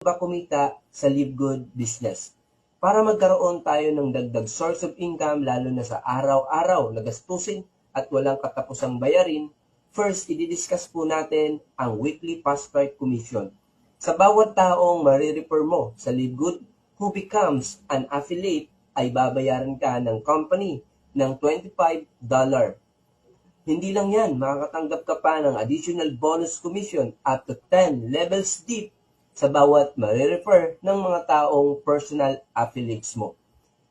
ba kumita sa Live Good business? Para magkaroon tayo ng dagdag source of income lalo na sa araw-araw na gastusin at walang katapusang bayarin, first, i-discuss po natin ang weekly Passport Commission. Sa bawat taong marirefer mo sa Live Good who becomes an affiliate, ay babayaran ka ng company ng $25. Hindi lang yan, makakatanggap ka pa ng additional bonus commission up to 10 levels deep sa bawat marirefer ng mga taong personal affiliates mo.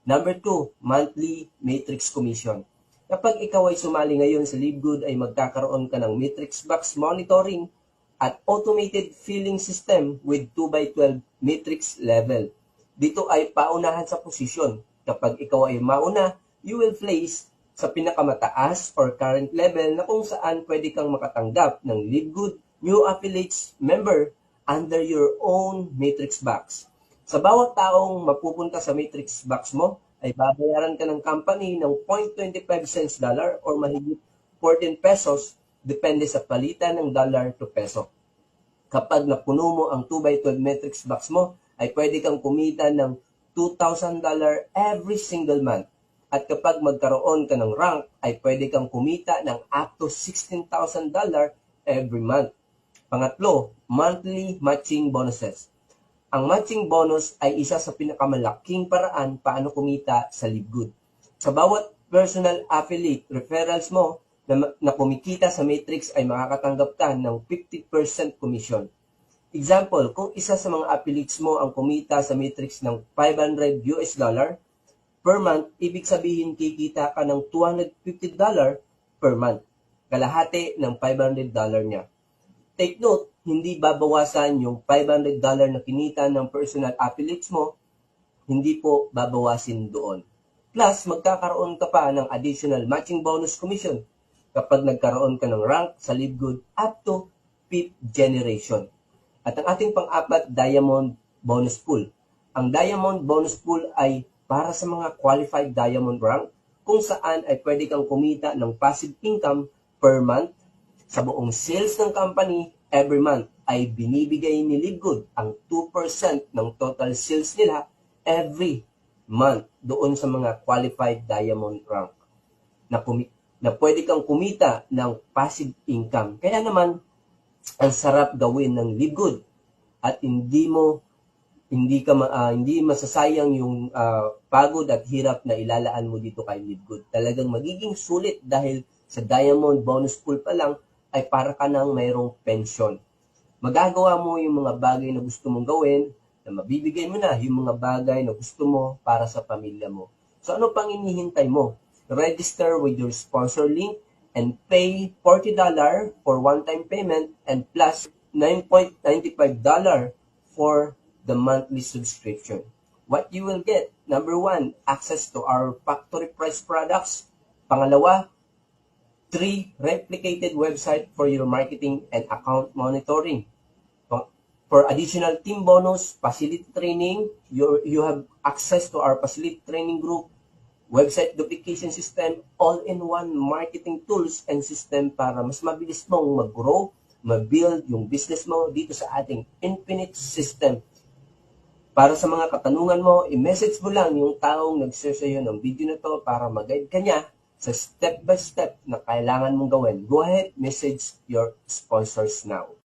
Number 2, monthly matrix commission. Kapag ikaw ay sumali ngayon sa Live Good ay magkakaroon ka ng matrix box monitoring at automated filling system with 2x12 matrix level. Dito ay paunahan sa posisyon. Kapag ikaw ay mauna, you will place sa pinakamataas or current level na kung saan pwede kang makatanggap ng Live Good new affiliates member under your own matrix box. Sa bawat taong mapupunta sa matrix box mo, ay babayaran ka ng company ng 0.25 cents dollar or mahigit 14 pesos depende sa palitan ng dollar to peso. Kapag napuno mo ang 2x12 matrix box mo, ay pwede kang kumita ng $2,000 every single month. At kapag magkaroon ka ng rank, ay pwede kang kumita ng up to $16,000 every month. Pangatlo, monthly matching bonuses. Ang matching bonus ay isa sa pinakamalaking paraan paano kumita sa Live Good. Sa bawat personal affiliate referrals mo na kumikita sa matrix ay makakatanggap ka ng 50% commission. Example, kung isa sa mga affiliates mo ang kumita sa matrix ng $500 per month, ibig sabihin kikita ka ng $250 per month. Kalahati ng $500 niya. Take note, hindi babawasan yung $500 na kinita ng personal affiliates mo, hindi po babawasin doon. Plus, magkakaroon ka pa ng additional matching bonus commission kapag nagkaroon ka ng rank sa Live Good up to 5th generation. At ang ating pang-apat, Diamond Bonus Pool. Ang Diamond Bonus Pool ay para sa mga qualified Diamond rank kung saan ay pwede kang kumita ng passive income per month. Sa buong sales ng company, every month ay binibigay ni Live Good ang 2% ng total sales nila every month doon sa mga qualified Diamond rank na pwede kang kumita ng passive income. Kaya naman, ang sarap gawin ng Live Good at hindi masasayang yung pagod at hirap na ilalaan mo dito kay Live Good. Talagang magiging sulit dahil sa Diamond Bonus Pool pa lang ay para ka nang mayroong pensyon. Magagawa mo yung mga bagay na gusto mong gawin na mabibigay mo na yung mga bagay na gusto mo para sa pamilya mo. So ano pang inihintay mo? Register with your sponsor link and pay $40 for one-time payment and plus $9.95 for the monthly subscription. What you will get? Number 1, access to our factory price products. Pangalawa, 3 replicated website for your marketing and account monitoring. For additional team bonus, facility training, you have access to our facility training group, website duplication system, all-in-one marketing tools and system para mas mabilis mong mag-grow, mag-build yung business mo dito sa ating Infinite System. Para sa mga katanungan mo, i-message mo lang yung taong nag-share sa iyo ng video na to para mag-guide ka niya sa step-by-step na kailangan mong gawin. Go ahead, message your sponsors now.